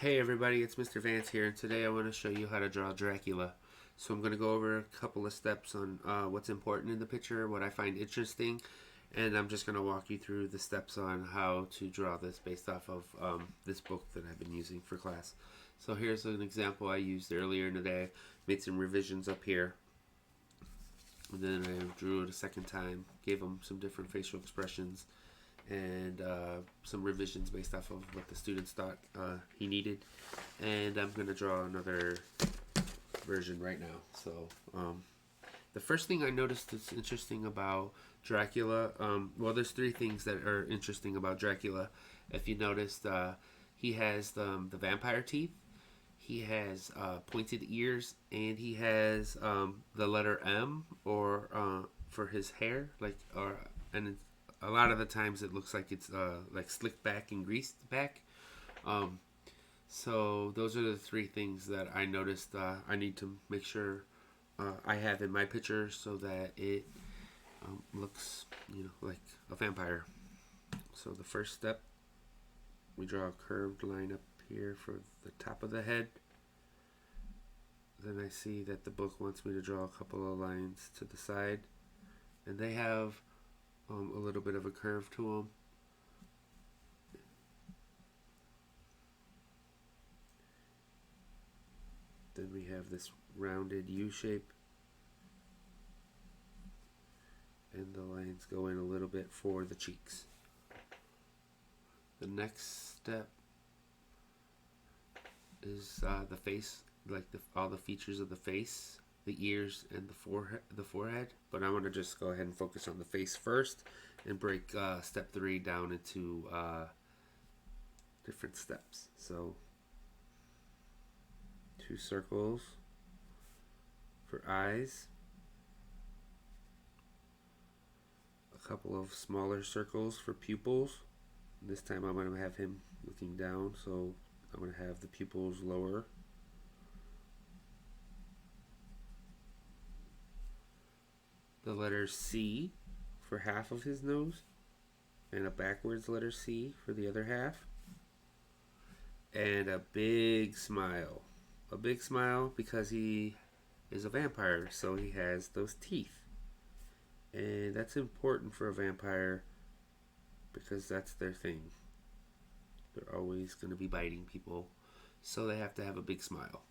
Hey everybody, it's Mr. Vance here, and today I want to show you how to draw Dracula. So I'm going to go over a couple of steps on what's important in the picture, what I find interesting, and I'm just going to walk you through the steps on how to draw this based off of this book that I've been using for class. So here's an example I used earlier in the day, made some revisions up here, and then I drew it a second time, gave them some different facial expressions, and some revisions based off of what the students thought he needed. And I'm going to draw another version right now. So the first thing I noticed that's interesting about Dracula, well, there's three things that are interesting about Dracula. If you noticed, he has the vampire teeth, he has pointed ears, and he has the letter M or for his hair, and a lot of the times it looks like it's like slicked back and greased back. Um, so those are the three things that I noticed. I need to make sure I have in my picture so that it looks, like a vampire. So the first step, we draw a curved line up here for the top of the head. Then I see that the book wants me to draw a couple of lines to the side, and they have a little bit of a curve to them. Then we have this rounded U shape, and the lines go in a little bit for the cheeks. The next step is the face, like all the features of the face, the ears, and the forehead. But I want to just go ahead and focus on the face first and break step 3 down into different steps. So 2 circles for eyes, a couple of smaller circles for pupils. This time I'm going to have him looking down, so I'm going to have the pupils lower. The letter C for half of his nose, and a backwards letter C for the other half, and a big smile. A big smile because he is a vampire, so he has those teeth. And that's important for a vampire because that's their thing. They're always going to be biting people, so they have to have a big smile.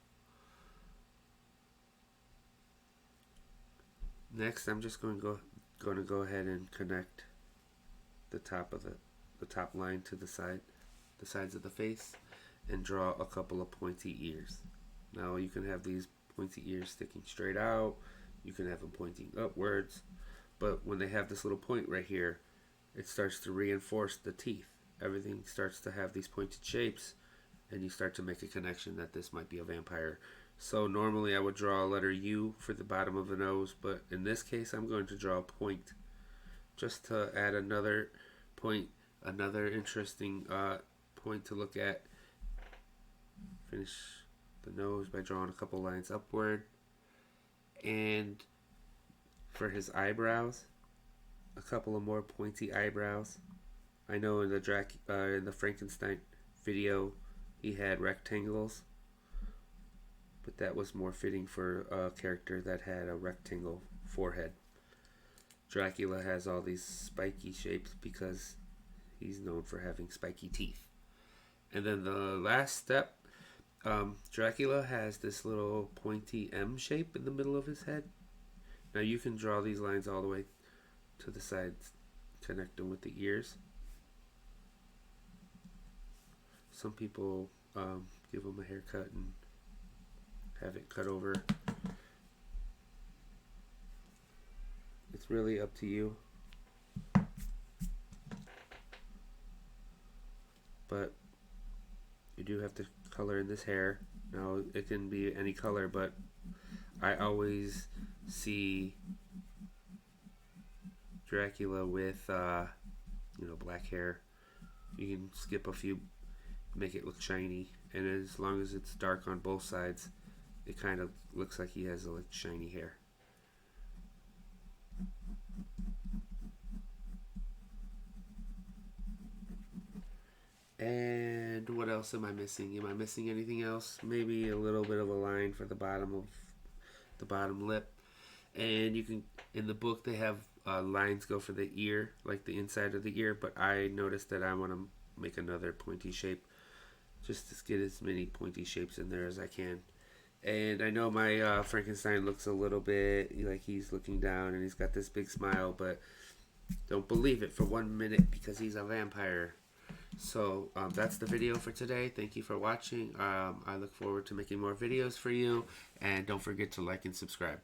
Next, I'm just going to go ahead and connect the top of the top line to the sides of the face, and draw a couple of pointy ears. Now you can have these pointy ears sticking straight out, you can have them pointing upwards, but when they have this little point right here, it starts to reinforce the teeth. Everything starts to have these pointed shapes, and you start to make a connection that this might be a vampire. So normally I would draw a letter U for the bottom of the nose, but in this case I'm going to draw a point just to add another point, another interesting point to look at. Finish the nose by drawing a couple lines upward, and for his eyebrows, a couple of more pointy eyebrows. I know in the Frankenstein video he had rectangles, but that was more fitting for a character that had a rectangle forehead. Dracula has all these spiky shapes because he's known for having spiky teeth. And then the last step, Dracula has this little pointy M shape in the middle of his head. Now you can draw these lines all the way to the sides, connect them with the ears. Some people give them a haircut and have it cut over. It's really up to you. But you do have to color in this hair. Now it can be any color, but I always see Dracula with black hair. You can skip a few, make it look shiny, and as long as it's dark on both sides, it kind of looks like he has shiny hair. And what else am I missing? Am I missing anything else? Maybe a little bit of a line for the bottom of the bottom lip. And you can, in the book, they have lines go for the ear, like the inside of the ear. But I noticed that I want to make another pointy shape, just to get as many pointy shapes in there as I can. And I know my Frankenstein looks a little bit like he's looking down and he's got this big smile, but don't believe it for 1 minute because he's a vampire. So that's the video for today. Thank you for watching. I look forward to making more videos for you. And don't forget to like and subscribe.